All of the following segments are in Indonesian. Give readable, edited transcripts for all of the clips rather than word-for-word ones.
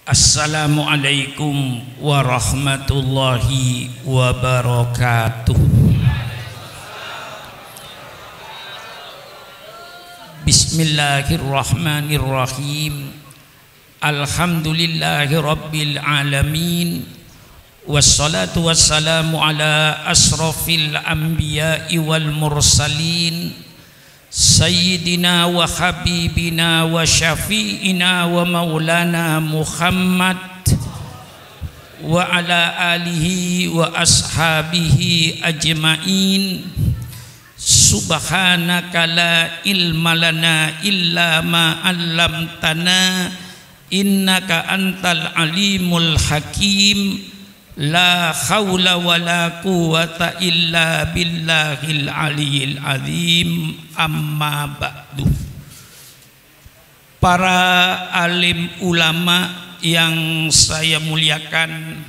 Assalamualaikum warahmatullahi wabarakatuh. Bismillahirrahmanirrahim. Alhamdulillahi rabbil alamin. Wassalatu wassalamu ala asrafil anbiya'i wal mursalin, Sayyidina wa habibina wa syafi'ina wa maulana Muhammad wa ala alihi wa ashabihi ajma'in. Subhanaka la ilma lana illa ma 'allamtana innaka antal alimul hakim. La haula wa la quwata illa billahil aliyil azim. Amma ba'du. Para alim ulama yang saya muliakan,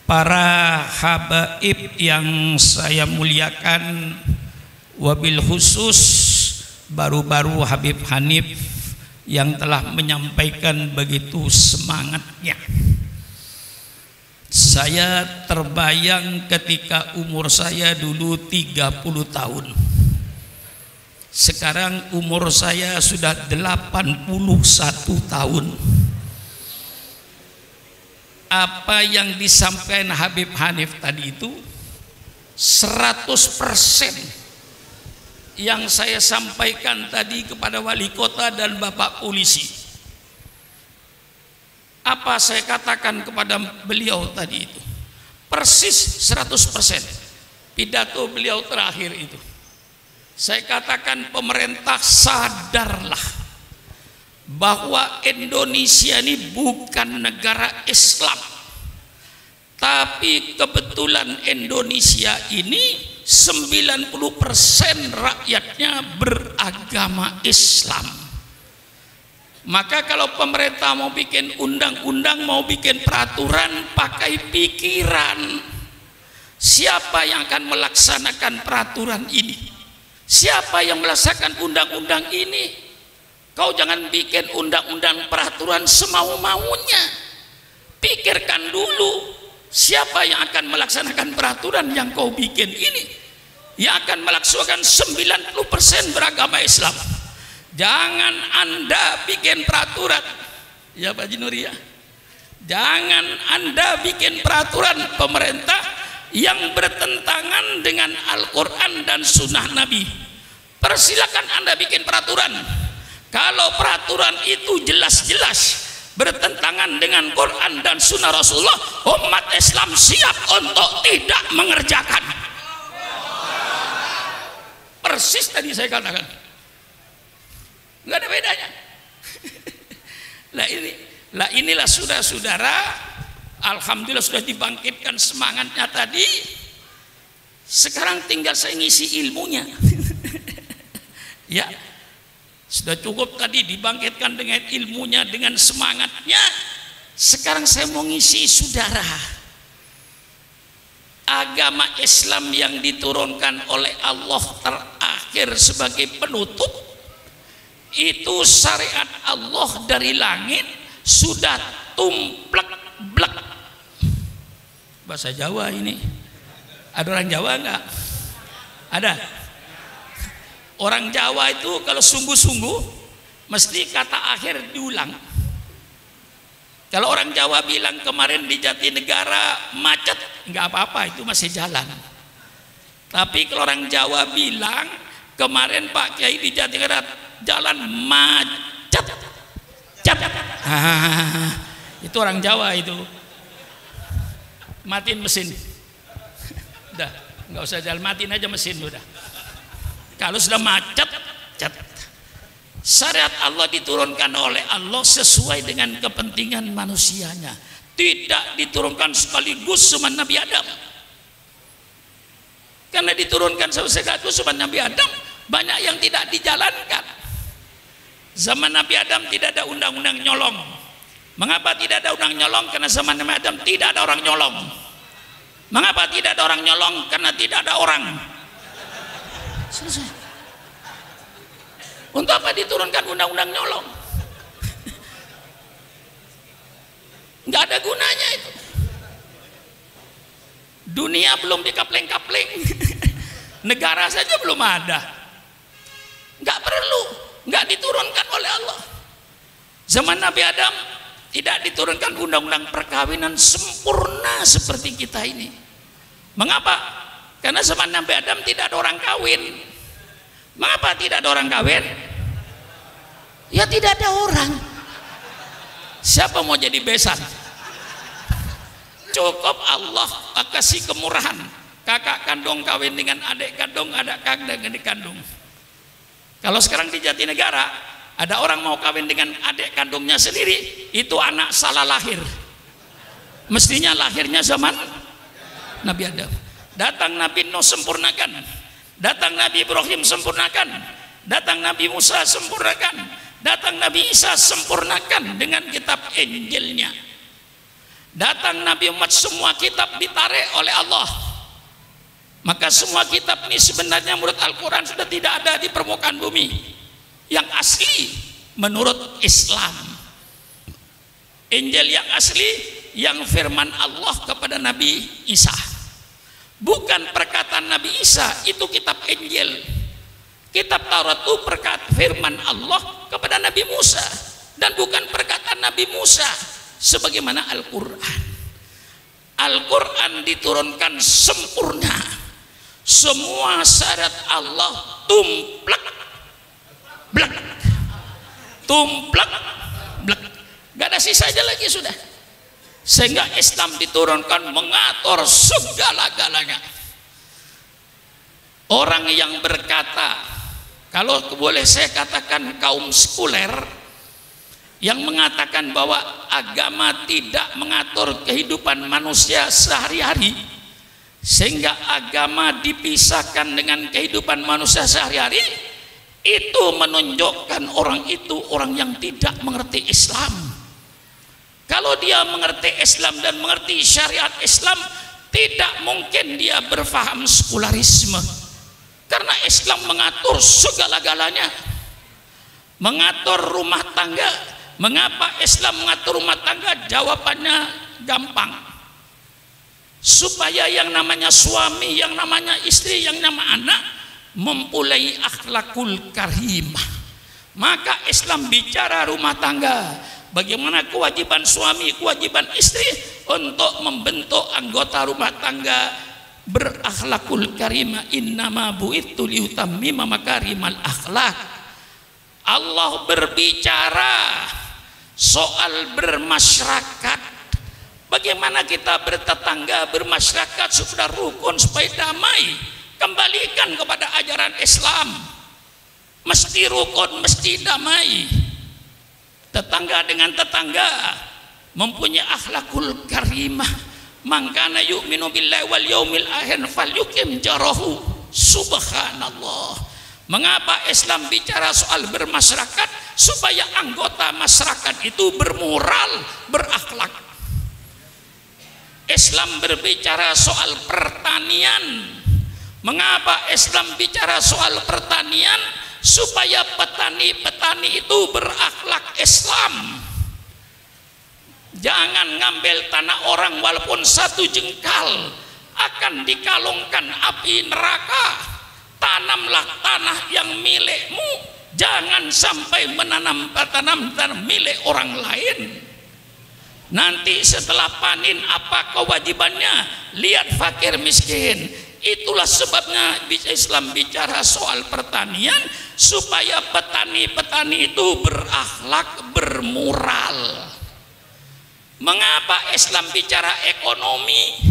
para habaib yang saya muliakan, wabil khusus baru-baru Habib Hanif yang telah menyampaikan begitu semangatnya. Saya terbayang ketika umur saya dulu 30 tahun. Sekarang umur saya sudah 81 tahun. Apa yang disampaikan Habib Hanif tadi itu 100% yang saya sampaikan tadi kepada wali kota dan bapak polisi. Apa saya katakan kepada beliau tadi itu? Persis 100%. Pidato beliau terakhir itu. Saya katakan, pemerintah sadarlah bahwa Indonesia ini bukan negara Islam. Tapi kebetulan Indonesia ini 90% rakyatnya beragama Islam. Maka kalau pemerintah mau bikin undang-undang, mau bikin peraturan, pakai pikiran. Siapa yang akan melaksanakan peraturan ini? Siapa yang melaksanakan undang-undang ini? Kau jangan bikin undang-undang peraturan semau-maunya. Pikirkan dulu, siapa yang akan melaksanakan peraturan yang kau bikin ini? Yang akan melaksanakan 90% beragama Islam. Jangan Anda bikin peraturan, ya Pak Jinuri ya. Jangan Anda bikin peraturan pemerintah yang bertentangan dengan Al-Quran dan Sunnah Nabi. Persilakan Anda bikin peraturan. Kalau peraturan itu jelas-jelas bertentangan dengan Quran dan Sunnah Rasulullah, umat Islam siap untuk tidak mengerjakan. Persis tadi saya katakan. Nggak ada bedanya. Inilah saudara-saudara, alhamdulillah sudah dibangkitkan semangatnya tadi. Sekarang tinggal saya ngisi ilmunya. Ya, sudah cukup tadi dibangkitkan dengan ilmunya, dengan semangatnya. Sekarang saya mau ngisi saudara. Agama Islam yang diturunkan oleh Allah terakhir sebagai penutup, itu syariat Allah dari langit sudah tumplek-blek. Bahasa Jawa ini. Ada orang Jawa enggak? Ada. Orang Jawa itu kalau sungguh-sungguh mesti kata akhir diulang. Kalau orang Jawa bilang kemarin di Jatinegara macet, enggak apa-apa, itu masih jalan. Tapi kalau orang Jawa bilang kemarin Pak Kiai di Jatinegara jalan macet, itu orang Jawa itu. Matiin mesin, udah nggak usah jalan, matiin aja mesin udah. Kalau sudah macet, syariat Allah diturunkan oleh Allah sesuai dengan kepentingan manusianya. Tidak diturunkan sekaligus cuma Nabi Adam. Karena diturunkan sekaligus cuma Nabi Adam, banyak yang tidak dijalankan. Zaman Nabi Adam tidak ada undang-undang nyolong. Mengapa tidak ada undang nyolong? Karena zaman Nabi Adam tidak ada orang nyolong. Mengapa tidak ada orang nyolong? Karena tidak ada orang. Selesai. Untuk apa diturunkan undang-undang nyolong? nggak ada gunanya itu. Dunia belum dikapleng-kapleng, negara saja belum ada, nggak perlu, nggak diturunkan oleh Allah. Zaman Nabi Adam tidak diturunkan undang-undang perkawinan sempurna seperti kita ini. Mengapa? Karena zaman Nabi Adam tidak ada orang kawin. Mengapa tidak ada orang kawin? Ya tidak ada orang. Siapa mau jadi besan? Cukup Allah kasih kemurahan. Kakak kandung kawin dengan adik kandung, adik kandung. Kalau sekarang di Jatinegara ada orang mau kawin dengan adik kandungnya sendiri, itu anak salah lahir. Mestinya lahirnya zaman Nabi Adam. Datang Nabi Nuh sempurnakan, datang Nabi Ibrahim sempurnakan, datang Nabi Musa sempurnakan, datang Nabi Isa sempurnakan dengan kitab Injilnya. Datang Nabi Muhammad, semua kitab ditarik oleh Allah. Maka semua kitab ini sebenarnya menurut Al-Quran sudah tidak ada di permukaan bumi. Yang asli menurut Islam, Injil yang asli, yang firman Allah kepada Nabi Isa, bukan perkataan Nabi Isa, itu kitab Injil. Kitab Taurat itu perkataan firman Allah kepada Nabi Musa, dan bukan perkataan Nabi Musa sebagaimana Al-Quran. Al-Quran diturunkan sempurna, semua syarat Allah tumplak blek, tumplak blek, gak ada sisanya lagi sudah. Sehingga Islam diturunkan mengatur segala-galanya. Orang yang berkata, kalau boleh saya katakan kaum sekuler, yang mengatakan bahwa agama tidak mengatur kehidupan manusia sehari-hari, sehingga agama dipisahkan dengan kehidupan manusia sehari-hari, itu menunjukkan orang itu orang yang tidak mengerti Islam. Kalau dia mengerti Islam dan mengerti syariat Islam, tidak mungkin dia berfaham sekularisme, karena Islam mengatur segala-galanya, mengatur rumah tangga. Mengapa Islam mengatur rumah tangga? Jawabannya gampang. Supaya yang namanya suami, yang namanya istri, yang namanya anak mempunyai akhlakul karimah. Maka Islam bicara rumah tangga, bagaimana kewajiban suami, kewajiban istri untuk membentuk anggota rumah tangga berakhlakul karimah. Innama bu'itsu liutammima makarimal akhlak. Allah berbicara soal bermasyarakat, bagaimana kita bertetangga, bermasyarakat supaya rukun, supaya damai. Kembalikan kepada ajaran Islam, mesti rukun, mesti damai. Tetangga dengan tetangga mempunyai akhlakul karimah. Man kana yu'minu billahi wal yaumil akhir falyukim jarahu. Subhanallah. Mengapa Islam bicara soal bermasyarakat? Supaya anggota masyarakat itu bermoral, berakhlak. Islam berbicara soal pertanian. Mengapa Islam bicara soal pertanian? Supaya petani-petani itu berakhlak Islam. Jangan ngambil tanah orang walaupun satu jengkal, akan dikalungkan api neraka. Tanamlah tanah yang milikmu, jangan sampai menanam tanah milik orang lain. Nanti setelah panen apa kewajibannya? Lihat fakir miskin. Itulah sebabnya Islam bicara soal pertanian, supaya petani-petani itu berakhlak, bermoral. Mengapa Islam bicara ekonomi?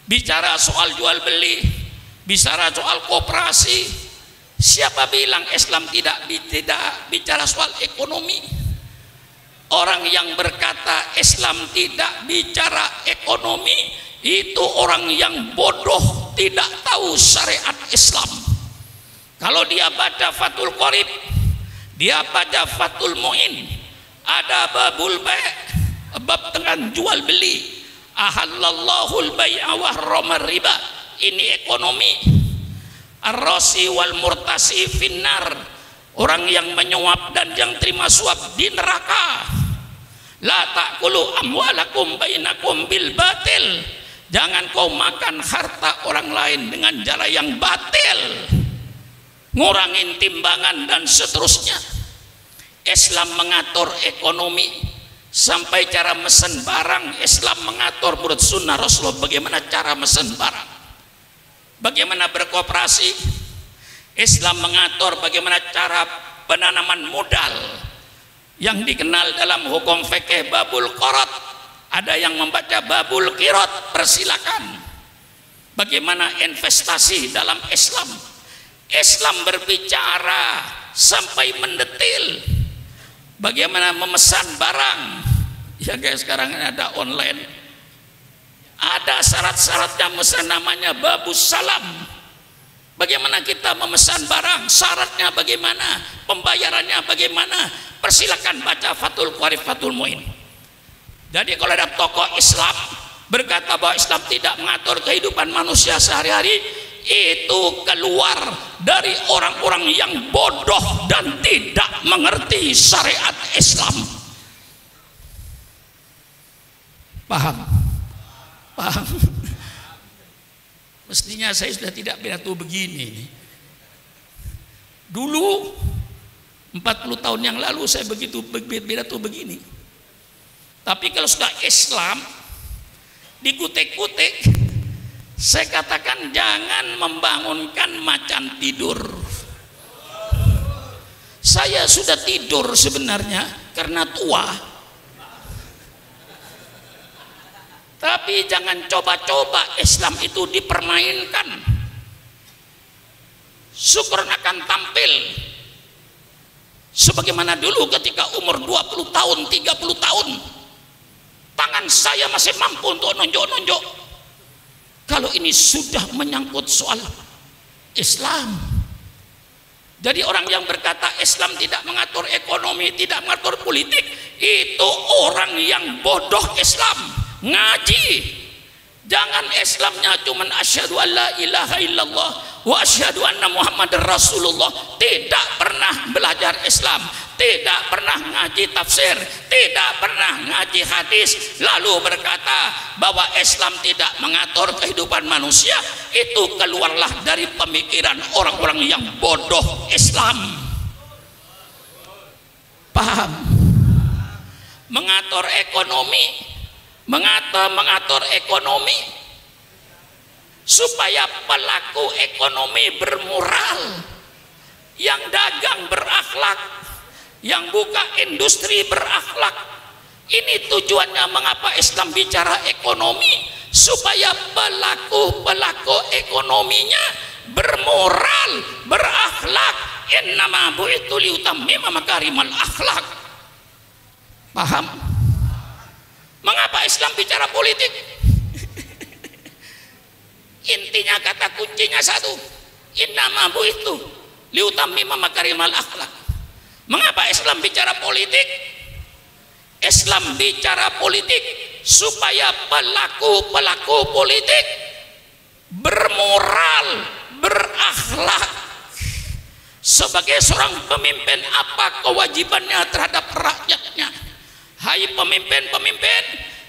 Bicara soal jual beli, bicara soal koperasi. Siapa bilang Islam tidak bicara soal ekonomi? Orang yang berkata Islam tidak bicara ekonomi, itu orang yang bodoh, tidak tahu syariat Islam. Kalau dia baca Fathul Qorib, dia baca Fathul Mu'in, ada babul bai', bab dengan jual beli, ahallallahul bai'a wa harramar riba, ini ekonomi. Ar-rasi wal murtasi finnar, orang yang menyuap dan yang terima suap di neraka. La ta'kulu amwalakum bainakum bil batil. Jangan kau makan harta orang lain dengan cara yang batil, ngurangin timbangan dan seterusnya. Islam mengatur ekonomi sampai cara mesen barang. Islam mengatur menurut sunnah Rasulullah bagaimana cara mesen barang, bagaimana berkooperasi. Islam mengatur bagaimana cara penanaman modal yang dikenal dalam hukum fikih babul qirot. Ada yang membaca babul qirot, persilakan. Bagaimana investasi dalam Islam. Islam berbicara sampai mendetil bagaimana memesan barang. Ya kayak sekarang ini ada online, ada syarat-syaratnya, memesan namanya babus salam. Bagaimana kita memesan barang, syaratnya bagaimana, pembayarannya bagaimana. Persilakan baca Fathul Qarib, Fathul Muin. Jadi kalau ada tokoh Islam berkata bahwa Islam tidak mengatur kehidupan manusia sehari-hari, itu keluar dari orang-orang yang bodoh dan tidak mengerti syariat Islam. Paham? Paham? Mestinya saya sudah tidak pidato begini. Dulu 40 tahun yang lalu saya begitu pidato begini. Tapi kalau sudah Islam dikutik-kutik, saya katakan jangan membangunkan macan tidur. Saya sudah tidur sebenarnya karena tua. Tapi jangan coba-coba Islam itu dipermainkan. Syukur akan tampil sebagaimana dulu ketika umur 20 tahun, 30 tahun. Tangan saya masih mampu untuk nunjuk-nunjuk. Kalau ini sudah menyangkut soal Islam. Jadi orang yang berkata Islam tidak mengatur ekonomi, tidak mengatur politik, itu orang yang bodoh Islam. Ngaji, jangan Islamnya cuman asyhadu alla ilaha illallah wa asyhadu anna muhammadar rasulullah, tidak pernah belajar Islam, tidak pernah ngaji tafsir, tidak pernah ngaji hadis, lalu berkata bahwa Islam tidak mengatur kehidupan manusia. Itu keluarlah dari pemikiran orang-orang yang bodoh Islam. Paham? Mengatur ekonomi, mengatur ekonomi supaya pelaku ekonomi bermoral, yang dagang berakhlak, yang buka industri berakhlak. Ini tujuannya mengapa Islam bicara ekonomi, supaya pelaku ekonominya bermoral, berakhlak. Innama bu'itsu liutammima makarimal akhlak. Paham? Mengapa Islam bicara politik? Intinya kata kuncinya satu, innama bu'itsu liutammima makarimal akhlak. Mengapa Islam bicara politik? Islam bicara politik supaya pelaku politik bermoral, berakhlak. Sebagai seorang pemimpin, apa kewajibannya terhadap rakyatnya? Hai pemimpin-pemimpin,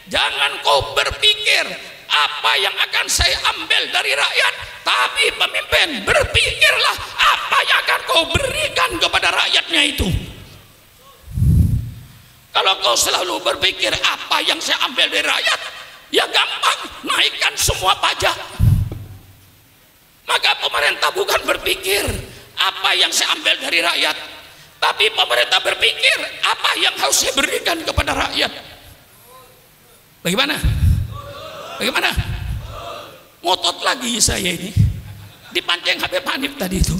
jangan kau berpikir apa yang akan saya ambil dari rakyat, tapi pemimpin, berpikirlah apa yang akan kau berikan kepada rakyatnya itu. Kalau kau selalu berpikir apa yang saya ambil dari rakyat, ya gampang, naikkan semua pajak. Maka pemerintah bukan berpikir apa yang saya ambil dari rakyat, tapi pemerintah berpikir apa yang harus saya berikan kepada rakyat. Bagaimana? Bagaimana? Ngotot lagi saya ini, dipancing Habib Hanif tadi itu.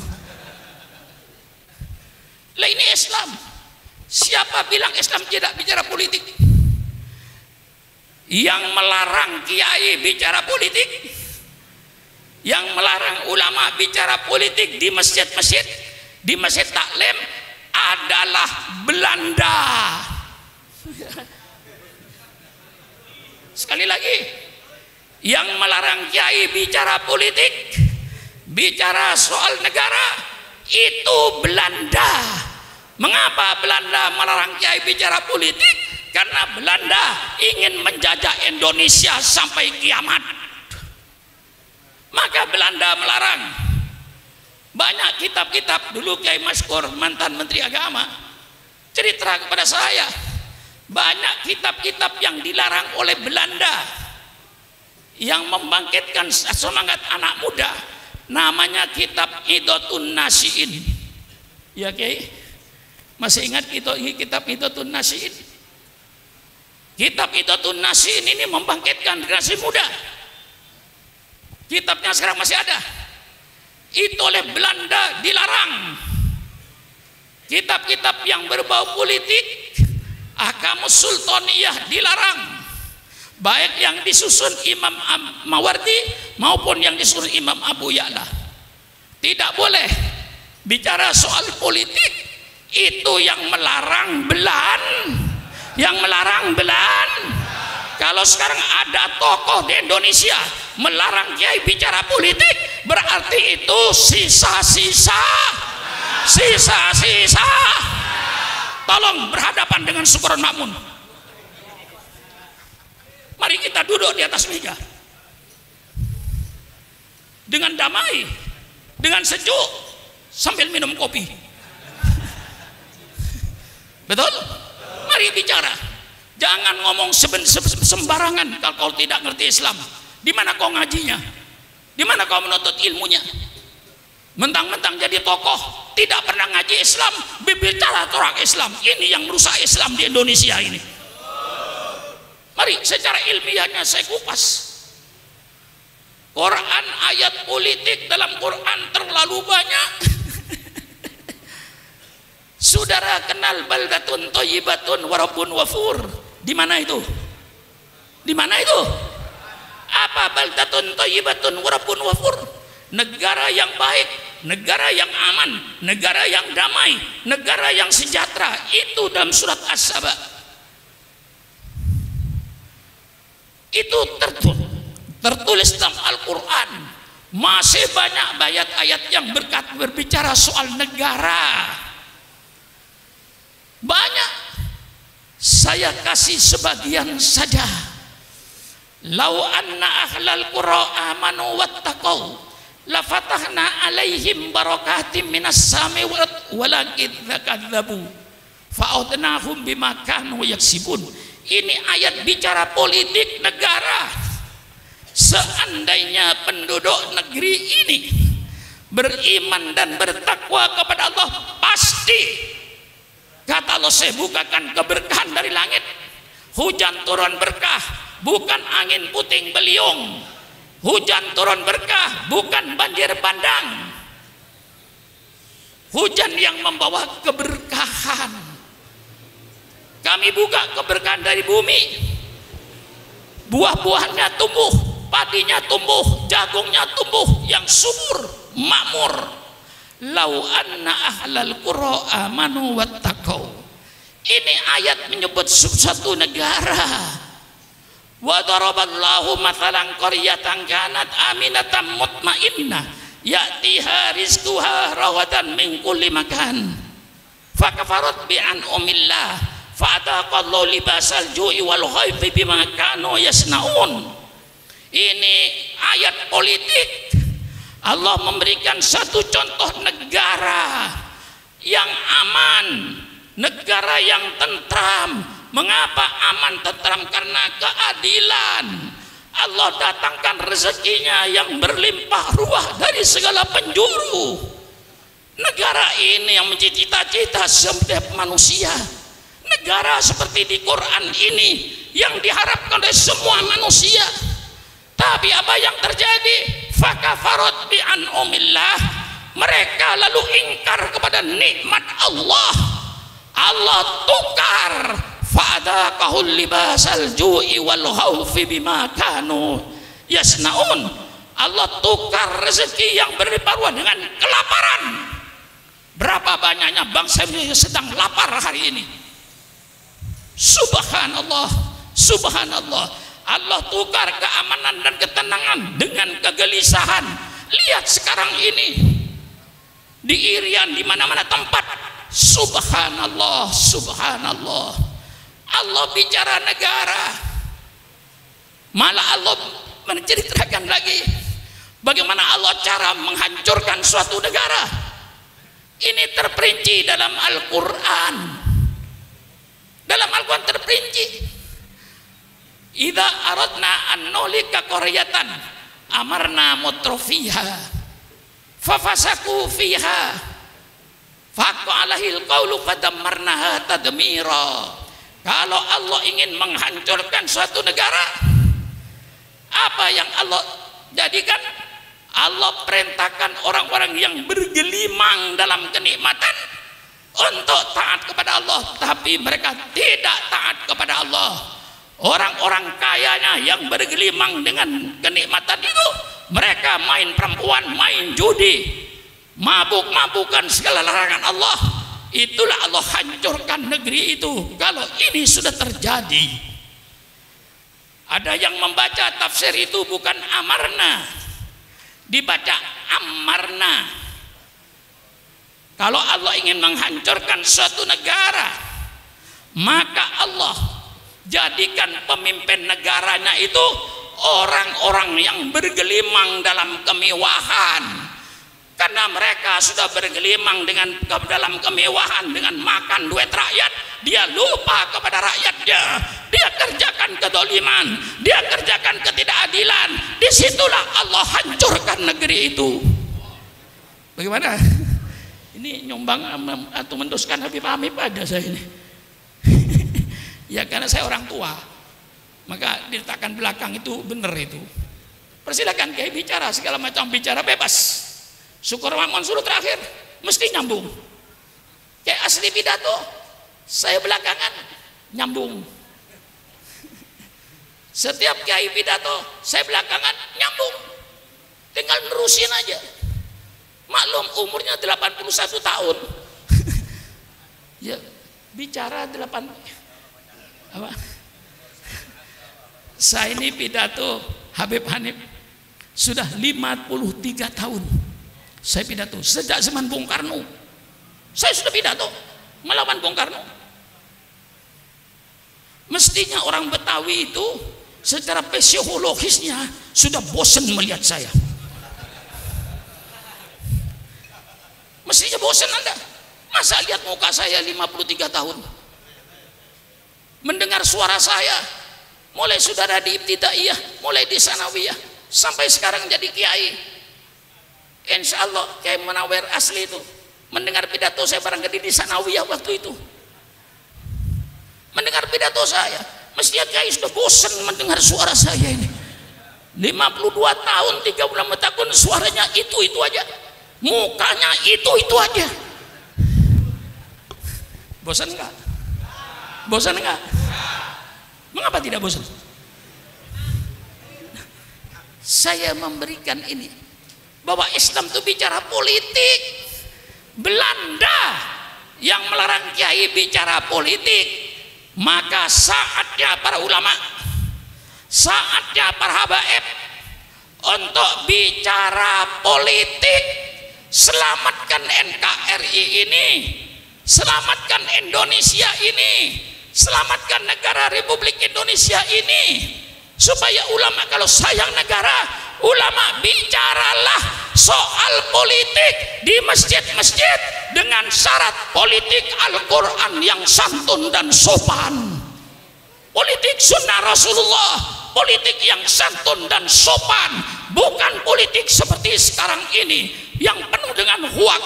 Lah ini Islam. Siapa bilang Islam tidak bicara politik? Yang melarang kiai bicara politik, yang melarang ulama bicara politik di masjid-masjid, di masjid taklim adalah Belanda. Sekali lagi, yang melarang kiai bicara politik, bicara soal negara, itu Belanda. Mengapa Belanda melarang kiai bicara politik? karena Belanda ingin menjajah Indonesia sampai kiamat. Maka Belanda melarang. Banyak kitab-kitab, dulu Kiai Maskur mantan Menteri Agama cerita kepada saya, banyak kitab-kitab yang dilarang oleh Belanda yang membangkitkan semangat anak muda. Namanya kitab Idotun Nasiin. Ya Kiai, masih ingat kitab Idotun Nasiin? Kitab Idotun Nasiin ini membangkitkan generasi muda. Kitabnya sekarang masih ada. Itu oleh Belanda dilarang. Kitab-kitab yang berbau politik, Ahkamus Sultaniyah dilarang. Baik yang disusun Imam Mawardi maupun yang disusun Imam Abu Ya'la. Tidak boleh bicara soal politik. Itu yang melarang Belanda. Kalau sekarang ada tokoh di Indonesia melarang kiai bicara politik, berarti itu sisa-sisa. Tolong berhadapan dengan Syukuron Makmun. Mari kita duduk di atas meja dengan damai, dengan sejuk, sambil minum kopi. Betul? Mari bicara. Jangan ngomong sembarangan kalau tidak ngerti Islam. Di mana kau ngajinya? Di mana kau menuntut ilmunya? Mentang-mentang jadi tokoh tidak pernah ngaji Islam, berbicara tentang Islam. Ini yang merusak Islam di Indonesia ini. Mari secara ilmiahnya saya kupas. Quran, ayat politik dalam Quran terlalu banyak. Saudara kenal baldatun thayyibatun wa rabbun ghafur? Di mana itu? Di mana itu? Apa baldatun thayyibatun wa rabbun ghafur? Negara yang baik, negara yang aman, negara yang damai, negara yang sejahtera. Itu dalam surat As-Saba. Itu tertulis dalam Al-Quran. Masih banyak ayat-ayat yang berbicara soal negara. Banyak. Saya kasih sebagian saja. Lau anna ahlal qura amanu wattaqau la fatahna alaihim barakatim minas sami walakin kadzabu fa'udnahum bima kanu yaksibun. Ini ayat bicara politik negara. Seandainya penduduk negeri ini beriman dan bertakwa kepada Allah, pasti kata Allah, saya bukakan keberkahan dari langit. Hujan turun berkah, bukan angin puting beliung. Hujan turun berkah, bukan banjir bandang. Hujan yang membawa keberkahan. Kami buka keberkahan dari bumi. Buah-buahannya tumbuh, padinya tumbuh, jagungnya tumbuh, yang subur, makmur. Lau anna ahlal qura amanu wattaqau. Ini ayat menyebut suatu negara. Wa daraballahu mathalan qaryatan kanat aminatan mutmainnah ya'tiha rizquha rawadan min kulli makan fakafarat bi an'amillah fa'adaqallahu libasal ju'i wal khawfi bima kanu yasnaun. Ini ayat politik. Allah memberikan satu contoh negara yang aman, negara yang tentram. Mengapa aman tentram? Karena keadilan. Allah datangkan rezekinya yang berlimpah ruah dari segala penjuru. Negara ini yang menjadi cita-cita setiap manusia. Negara seperti di Quran ini yang diharapkan oleh semua manusia. Tapi apa yang terjadi? Fakafarat bi an'amillah. Mereka lalu ingkar kepada nikmat Allah. Allah tukar. Fa'adaqahul libasal ju'i wal khawfi bima kanu yasnaun. Allah tukar rezeki yang berlimpah ruah dengan kelaparan. Berapa banyaknya bangsa Indonesia sedang lapar hari ini. Subhanallah, subhanallah. Allah tukar keamanan dan ketenangan dengan kegelisahan. Lihat sekarang ini di Irian, di mana-mana tempat. Subhanallah, subhanallah. Allah bicara negara, malah Allah menceritakan lagi bagaimana Allah cara menghancurkan suatu negara. Ini terperinci dalam Al-Quran. Dalam Al-Quran terperinci. Idza aradna an nuhlika qaryatan amarna mutrafiha fafasaku fiha faqqa alaihil qawlu fadammarnaha tadmira. Kalau Allah ingin menghancurkan suatu negara, apa yang Allah jadikan? Allah perintahkan orang-orang yang bergelimang dalam kenikmatan untuk taat kepada Allah, tapi mereka tidak taat kepada Allah. Orang-orang kayanya yang bergelimang dengan kenikmatan itu, mereka main perempuan, main judi, mabuk-mabukan, segala larangan Allah. Itulah Allah hancurkan negeri itu. Kalau ini sudah terjadi, ada yang membaca tafsir itu bukan amarna, dibaca amarna. Kalau Allah ingin menghancurkan suatu negara, maka Allah jadikan pemimpin negaranya itu orang-orang yang bergelimang dalam kemewahan. Karena mereka sudah bergelimang dalam kemewahan, dengan makan duit rakyat, dia lupa kepada rakyatnya. Dia kerjakan kedoliman, dia kerjakan ketidakadilan. Disitulah Allah hancurkan negeri itu. Bagaimana? Ini nyombang atau mendoskan Habib Hamid ada saya ini. Ya karena saya orang tua, maka diletakkan belakang itu benar itu. Persilakan Kiai bicara, segala macam bicara bebas. Syukur Mamun suruh terakhir mesti nyambung. Kayak asli pidato, saya belakangan nyambung. Setiap kiai pidato saya belakangan nyambung. Tinggal nerusin aja. Maklum umurnya 81 tahun. Ya, bicara 8 apa? Saya ini pidato Habib Hanif sudah 53 tahun. Saya pidato sejak zaman Bung Karno. Saya sudah pidato melawan Bung Karno. Mestinya orang Betawi itu secara psikologisnya sudah bosan melihat saya. Mestinya bosan Anda. Masa lihat muka saya 53 tahun, mendengar suara saya mulai saudara di ibtidaiyah, mulai di sanawiyah, sampai sekarang jadi kiai. Insya Allah Kiai Munawir asli itu mendengar pidato saya barangkali di sanawiyah waktu itu, mendengar pidato saya, mestinya Kiai sudah bosan mendengar suara saya ini. 52 tahun 36 tahun suaranya itu aja, mukanya itu aja. Bosan enggak? Bosan enggak? Mengapa tidak bosan? Saya memberikan ini bahwa Islam itu bicara politik. Belanda yang melarang kiai bicara politik, maka saatnya para ulama, saatnya para habaib untuk bicara politik. Selamatkan NKRI ini, selamatkan Indonesia ini, selamatkan negara Republik Indonesia ini, supaya ulama kalau sayang negara, ulama bicaralah soal politik di masjid-masjid dengan syarat politik Al-Quran yang santun dan sopan, politik sunnah Rasulullah, politik yang santun dan sopan, bukan politik seperti sekarang ini yang penuh dengan hoak,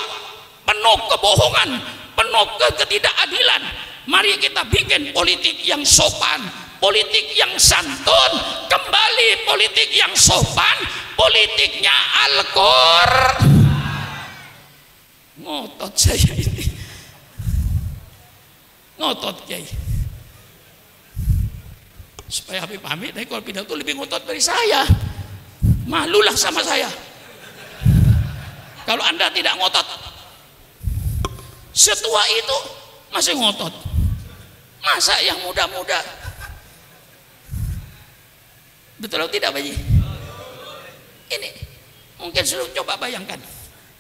penuh kebohongan, penuh ketidakadilan. Mari kita bikin politik yang sopan, politik yang santun, kembali politik yang sopan, politiknya Al-Quran. Ngotot saya ini, ngotot Kiai, supaya Habib Hamid kalau pidato lebih ngotot dari saya. Malulah sama saya kalau Anda tidak ngotot. Setua itu masih ngotot, masa yang muda-muda? Betul atau tidak Pak Haji? Ini mungkin sudah coba bayangkan,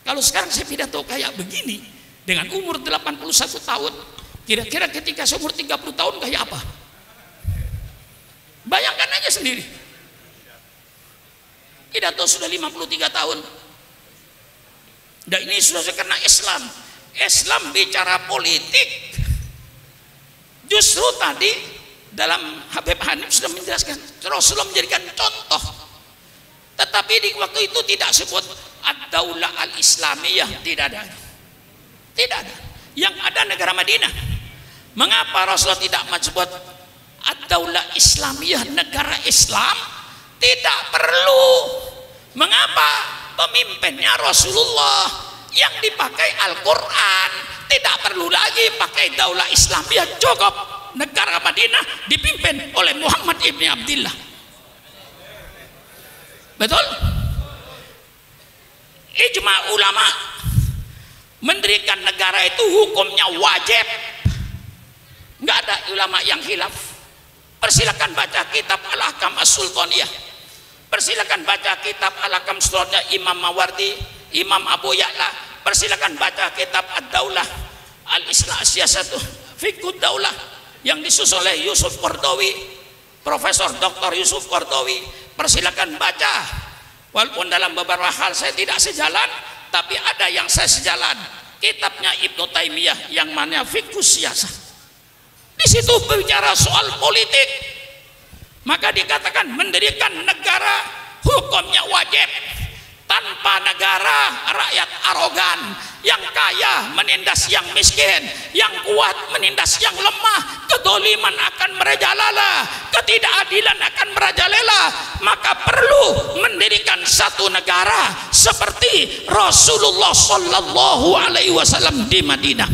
kalau sekarang saya pidato kayak begini dengan umur 81 tahun, Kira-kira ketika seumur 30 tahun kayak apa? Bayangkan aja sendiri. Pidato sudah 53 tahun. Dan ini sudah karena Islam. Islam bicara politik. Justru tadi dalam Habib Hanif sudah menjelaskan, Rasulullah menjadikan contoh. Tetapi di waktu itu tidak sebut ad-daulah al-islamiyah, tidak ada. Tidak ada. Yang ada negara Madinah. Mengapa Rasulullah tidak menyebut ad-daulah islamiyah, negara Islam? Tidak perlu. Mengapa? Pemimpinnya Rasulullah, yang dipakai Al-Quran. Tidak perlu lagi pakai daulah Islamiyah, cukup negara Madinah dipimpin oleh Muhammad ibn Abdullah. Betul? Ijma ulama mendirikan negara itu hukumnya wajib. Nggak ada ulama yang khilaf. Persilakan baca kitab Al-Ahkam As-Sultaniyah. Persilakan baca kitab Al-Ahkam As-Sultaniyah Imam Mawardi, Imam Abu Ya'la. Persilakan baca kitab Ad-Daulah Al-Islam Siyasatu Fiqhud Daulah yang disusun oleh Yusuf Qaradawi, Profesor Dr. Yusuf Qaradawi. Persilakan baca. Walaupun dalam beberapa hal saya tidak sejalan, tapi ada yang saya sejalan. Kitabnya Ibnu Taimiyah yang mana Fiqhus Siyasah. Di situ berbicara soal politik. Maka dikatakan mendirikan negara hukumnya wajib. Tanpa negara, rakyat arogan, yang kaya menindas yang miskin, yang kuat menindas yang lemah, kedoliman akan merajalela, ketidakadilan akan merajalela. Maka perlu mendirikan satu negara seperti Rasulullah Sallallahu Alaihi Wasallam di Madinah.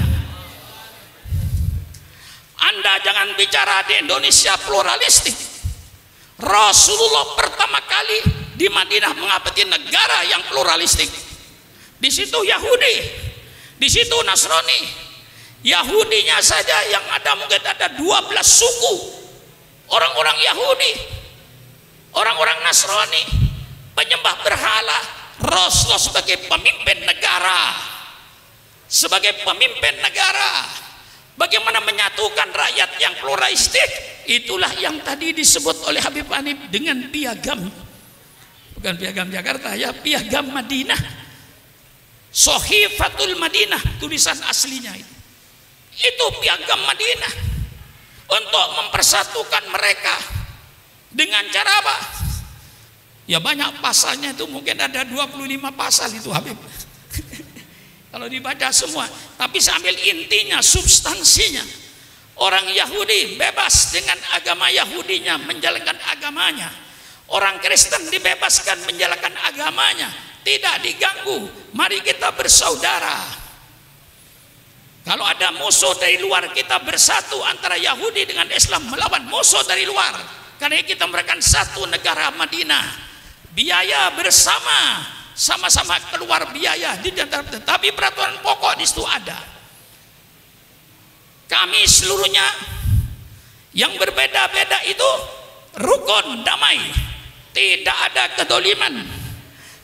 Anda jangan bicara di Indonesia pluralistik. Rasulullah pertama kali di Madinah mengabdi negara yang pluralistik. Di situ Yahudi, di situ Nasrani. Yahudinya saja yang ada mungkin ada 12 suku. Orang-orang Yahudi, orang-orang Nasrani, penyembah berhala. Rasulullah sebagai pemimpin negara, sebagai pemimpin negara, bagaimana menyatukan rakyat yang pluralistik? Itulah yang tadi disebut oleh Habib Hanif dengan piagam. Bukan piagam Jakarta ya, piagam Madinah, Sohifatul Madinah, tulisan aslinya itu piagam Madinah untuk mempersatukan mereka. Dengan cara apa? Ya banyak pasalnya, itu mungkin ada 25 pasal itu Habib kalau dibaca semua, tapi sambil intinya, substansinya. Orang Yahudi bebas dengan agama Yahudinya, menjalankan agamanya. Orang Kristen dibebaskan menjalankan agamanya, tidak diganggu. Mari kita bersaudara. Kalau ada musuh dari luar, kita bersatu antara Yahudi dengan Islam melawan musuh dari luar. Karena kita memberikan satu negara Madinah. Biaya bersama, sama-sama keluar biaya. Tetapi peraturan pokok di situ ada. Kami seluruhnya yang berbeda-beda itu rukun damai. Tidak ada kedoliman,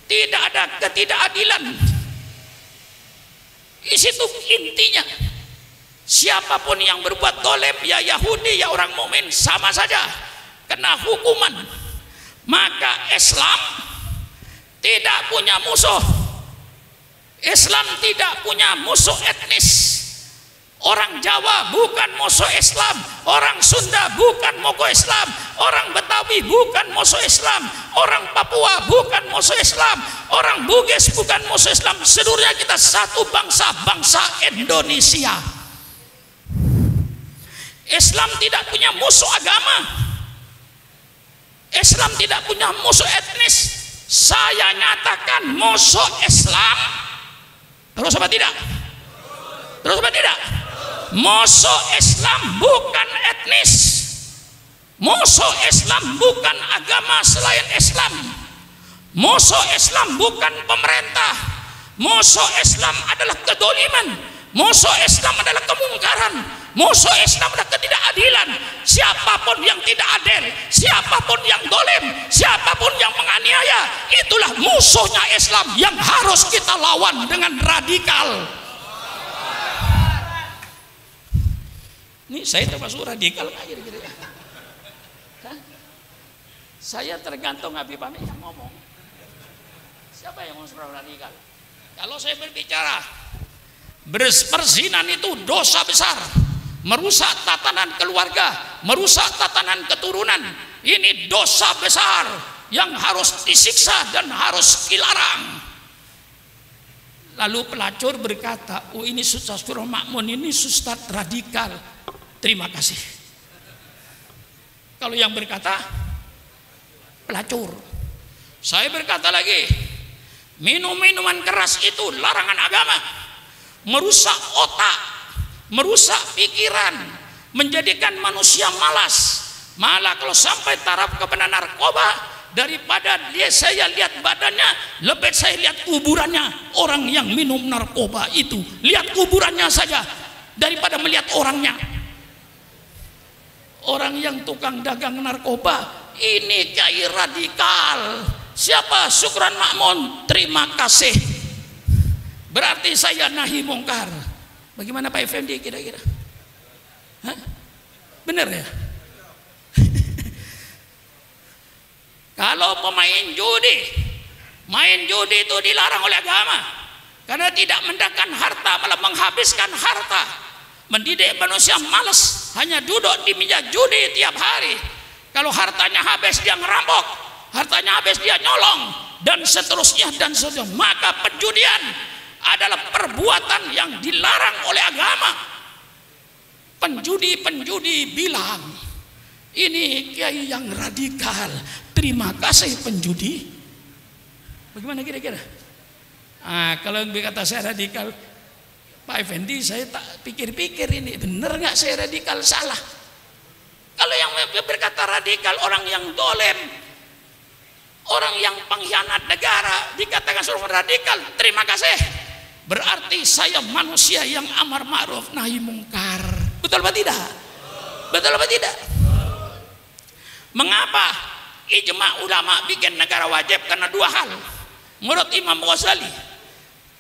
tidak ada ketidakadilan. Di situ intinya. Siapapun yang berbuat dolim, ya Yahudi ya orang mukmin, sama saja kena hukuman. Maka Islam tidak punya musuh. Islam tidak punya musuh etnis. Orang Jawa bukan musuh Islam, orang Sunda bukan musuh Islam, orang Betawi bukan musuh Islam, orang Papua bukan musuh Islam, orang Bugis bukan musuh Islam. Seluruhnya kita satu bangsa, bangsa Indonesia. Islam tidak punya musuh agama. Islam tidak punya musuh etnis. Saya nyatakan musuh Islam. Terus apa tidak? Terus apa tidak? Musuh Islam bukan etnis. Musuh Islam bukan agama selain Islam. Musuh Islam bukan pemerintah. Musuh Islam adalah kedoliman. Musuh Islam adalah kemungkaran. Musuh Islam adalah ketidakadilan. Siapapun yang tidak adil, siapapun yang dolim, siapapun yang menganiaya, itulah musuhnya Islam yang harus kita lawan dengan radikal. Ini saya termasuk radikal nggak kira-kira? Saya tergantung Habib Hamid yang ngomong. Siapa yang mau radikal? Kalau saya berbicara berzinahan itu dosa besar, merusak tatanan keluarga, merusak tatanan keturunan, ini dosa besar yang harus disiksa dan harus dilarang. Lalu pelacur berkata, oh ini Ustaz Surah Makmun, ini Ustaz radikal. Terima kasih. Kalau yang berkata pelacur, saya berkata lagi, minum-minuman keras itu larangan agama, merusak otak, merusak pikiran, menjadikan manusia malas. Malah kalau sampai taraf kepada narkoba, daripada saya lihat badannya, lebih saya lihat kuburannya. Orang yang minum narkoba itu, lihat kuburannya saja daripada melihat orangnya. Orang yang tukang dagang narkoba, ini kiai radikal. Siapa? Syukran Makmun. Terima kasih. Berarti saya nahi mungkar. Bagaimana Pak Effendi kira-kira? Benar ya? Kalau pemain judi, main judi itu dilarang oleh agama karena tidak mendatangkan harta, malah menghabiskan harta. Mendidik manusia malas, hanya duduk di meja judi tiap hari. Kalau hartanya habis dia ngerampok, hartanya habis dia nyolong, dan seterusnya dan seterusnya. Maka penjudian adalah perbuatan yang dilarang oleh agama. Penjudi bilang, ini kiai yang radikal. Terima kasih penjudi. Bagaimana kira-kira? Kalau yang berkata saya radikal, Pak Effendi, saya tak pikir-pikir ini benar nggak saya radikal, salah. Kalau yang berkata radikal orang yang dolem, orang yang pengkhianat negara, dikatakan seorang radikal, terima kasih. Berarti saya manusia yang amar ma'ruf nahi mungkar. Betul apa tidak? Betul apa tidak? Mengapa ijma ulama bikin negara wajib? Karena dua hal menurut Imam Ghazali.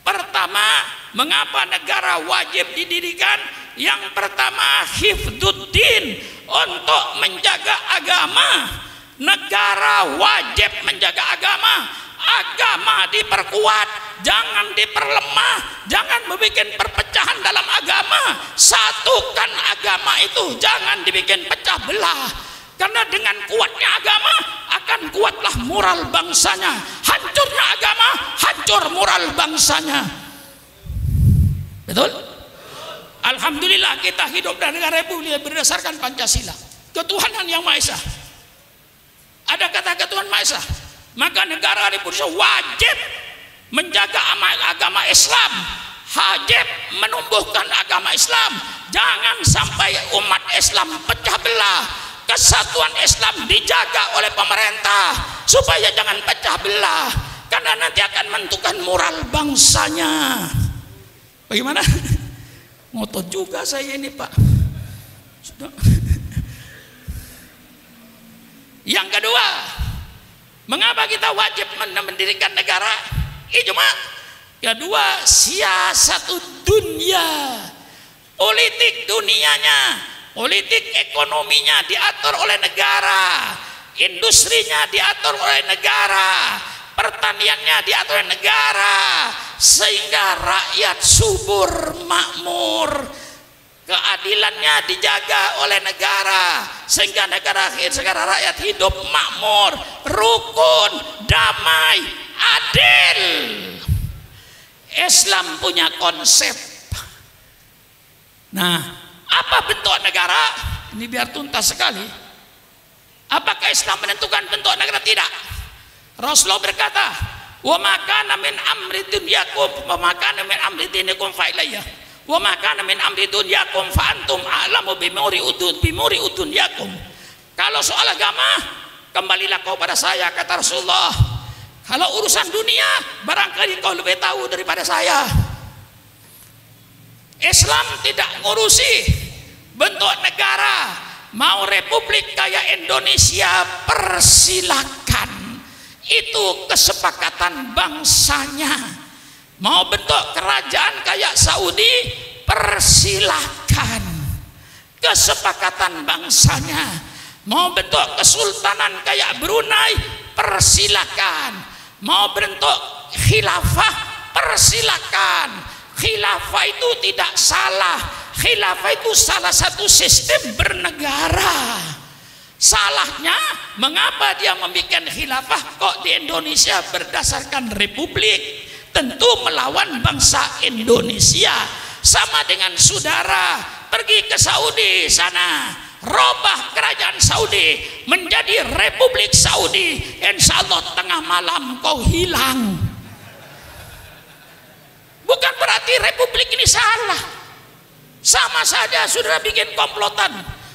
Pertama, mengapa negara wajib didirikan? Yang pertama, hifdzuddin, untuk menjaga agama. Negara wajib menjaga agama. Agama diperkuat, jangan diperlemah, jangan membuat perpecahan dalam agama. Satukan agama itu, jangan dibikin pecah belah. Karena dengan kuatnya agama akan kuatlah moral bangsanya. Hancurnya agama, hancur moral bangsanya. Betul? Alhamdulillah kita hidup dalam negara republik berdasarkan Pancasila, ketuhanan yang Maha Esa. Ada kata ketuhanan Maha Esa, maka negara republik wajib menjaga agama Islam, wajib menumbuhkan agama Islam. Jangan sampai umat Islam pecah belah. Kesatuan Islam dijaga oleh pemerintah supaya jangan pecah belah, karena nanti akan menentukan moral bangsanya. Bagaimana? Ngotot juga saya ini Pak. Sudah. Yang kedua, mengapa kita wajib mendirikan negara? Ijma. Kedua, siasatu dunia, politik dunianya, politik ekonominya diatur oleh negara, industrinya diatur oleh negara, pertaniannya diatur oleh negara, sehingga rakyat subur makmur, keadilannya dijaga oleh negara, sehingga rakyat hidup makmur, rukun, damai, adil. Islam punya konsep. Nah, apa bentuk negara? Ini biar tuntas sekali. Apakah Islam menentukan bentuk negara? Tidak. Rasulullah berkata, wa ma kana min amri dunyakum wa ma kana min amri dinikum fa ilayya wa ma kana min amri dunyakum fa antum a'lamu bimuri udunyakum. Kalau soal agama, kembalilah kau pada saya, kata Rasulullah. Kalau urusan dunia, barangkali kau lebih tahu daripada saya. Islam tidak ngurusi bentuk negara. Mau republik kayak Indonesia, persilakan, itu kesepakatan bangsanya. Mau bentuk kerajaan kayak Saudi, persilakan. kesepakatan bangsanya. Mau bentuk kesultanan kayak Brunei, persilakan. Mau bentuk khilafah, persilakan. Khilafah itu tidak salah. Khilafah itu salah satu sistem bernegara. Salahnya mengapa dia membuat khilafah kok di Indonesia berdasarkan republik? Tentu melawan bangsa Indonesia. Sama dengan saudara pergi ke Saudi sana, robah kerajaan Saudi menjadi Republik Saudi, insya Allah tengah malam kau hilang. Bukan berarti republik ini salah. Sama saja saudara bikin komplotan,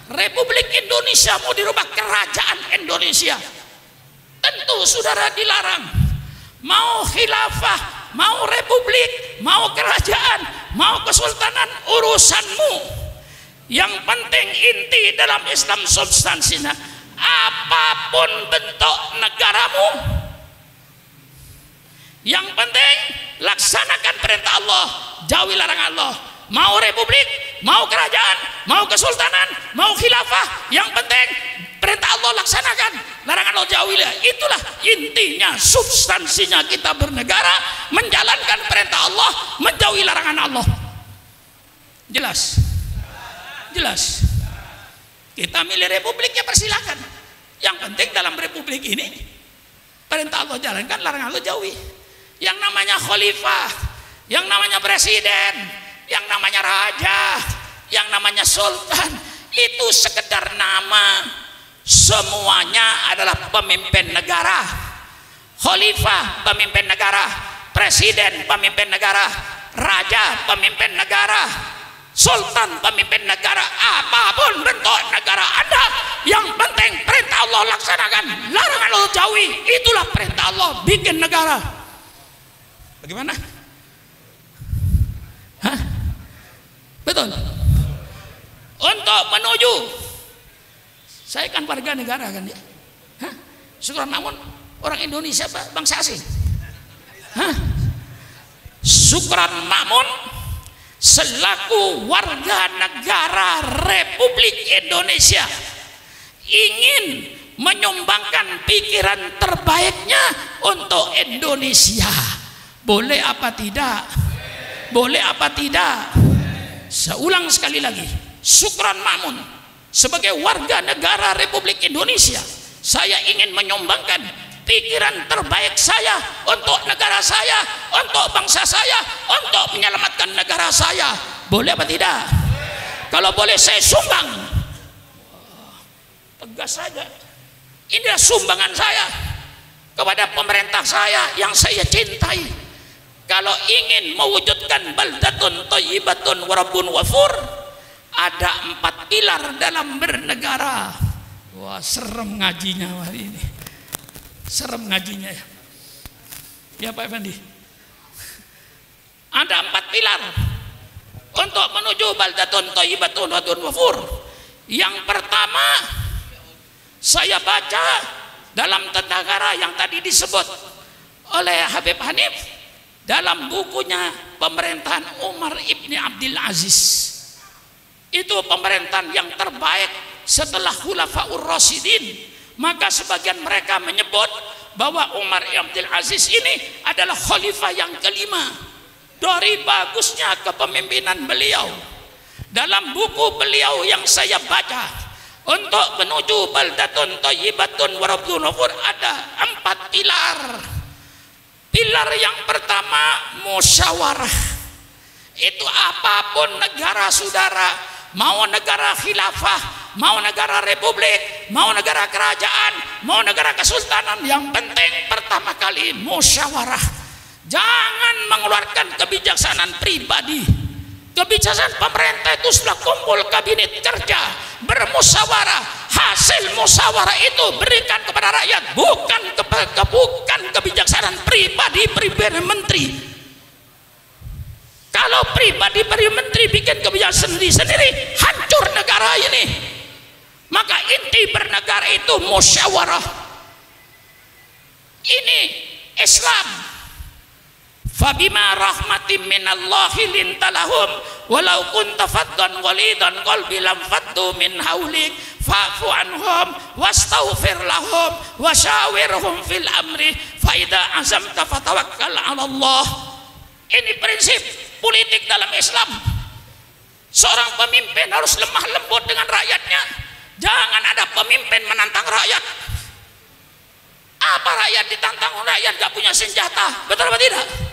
Republik Indonesia mau dirubah kerajaan Indonesia, tentu saudara dilarang. Mau khilafah, mau republik, mau kerajaan, mau kesultanan, urusanmu. Yang penting inti dalam Islam substansinya, apapun bentuk negaramu, yang penting laksanakan perintah Allah, jauhi larangan Allah. Mau republik, mau kerajaan, mau kesultanan, mau khilafah, yang penting perintah Allah laksanakan, larangan Allah jauhilah. Itulah intinya, substansinya kita bernegara, menjalankan perintah Allah, menjauhi larangan Allah. Jelas? Jelas? Kita milih republik ya persilakan. Yang penting dalam republik ini perintah Allah jalankan, larangan Allah jauhi. Yang namanya khalifah, yang namanya presiden, yang namanya raja, yang namanya sultan, itu sekedar nama. Semuanya adalah pemimpin negara. Khalifah pemimpin negara, presiden pemimpin negara, raja pemimpin negara, sultan pemimpin negara. Apapun bentuk negara Anda, yang penting perintah Allah laksanakan, larangan Allah jauhi. Itulah perintah Allah bikin negara. Bagaimana? Hah? Betul. Untuk menuju, saya kan warga negara kan ya. Hah? Syukuran namun orang Indonesia bangsa asing. Hah? Syukuran Makmun selaku warga negara Republik Indonesia ingin menyumbangkan pikiran terbaiknya untuk Indonesia. Boleh apa tidak? Boleh apa tidak? Saya ulang sekali lagi, Syukran Makmun sebagai warga negara Republik Indonesia, saya ingin menyumbangkan pikiran terbaik saya untuk negara saya, untuk bangsa saya, untuk menyelamatkan negara saya. Boleh apa tidak? Kalau boleh saya sumbang. Tegas saja. Inilah sumbangan saya kepada pemerintah saya yang saya cintai. Kalau ingin mewujudkan baldatun thayyibatun wa rabbun ghafur, ada 4 pilar dalam bernegara. Wah, serem ngajinya hari ini. Serem ngajinya ya. Ya Pak Effendi. Ada 4 pilar untuk menuju baldatun thayyibatun wa rabbun ghafur. Yang pertama, saya baca dalam tata cara yang tadi disebut oleh Habib Hanif dalam bukunya pemerintahan Umar ibni Abdul Aziz. Itu pemerintahan yang terbaik setelah Khulafaur Rasyidin. Maka sebagian mereka menyebut bahwa Umar ibn Abdul Aziz ini adalah khalifah yang kelima. Dari bagusnya kepemimpinan beliau, dalam buku beliau yang saya baca, untuk menuju baldatun thayyibatun wa rabbun ghafur ada 4 pilar. Pilar yang pertama musyawarah. Itu apapun negara saudara, mau negara khilafah, mau negara republik, mau negara kerajaan, mau negara kesultanan, yang penting pertama kali musyawarah. Jangan mengeluarkan kebijaksanaan pribadi. Kebijaksanaan pemerintah itu setelah kumpul kabinet kerja bermusyawarah, hasil musyawarah itu berikan kepada rakyat, bukan kebijaksanaan pribadi menteri. Kalau pribadi menteri bikin kebijaksanaan sendiri, hancur negara ini. Maka inti bernegara itu musyawarah. Ini Islam. Fabima rahmatim minallahi lintalahum walau kunta faddan ghalidan qalbi lam faddu min haulik fa'fu anhum wastaghfir lahum wasyawirhum fil amri fa idza azamta fatawakkal 'ala Allah. Ini prinsip politik dalam Islam. Seorang pemimpin harus lemah lembut dengan rakyatnya. Jangan ada pemimpin menantang rakyat. Apa rakyat ditantang rakyat gak punya senjata? Betul apa tidak?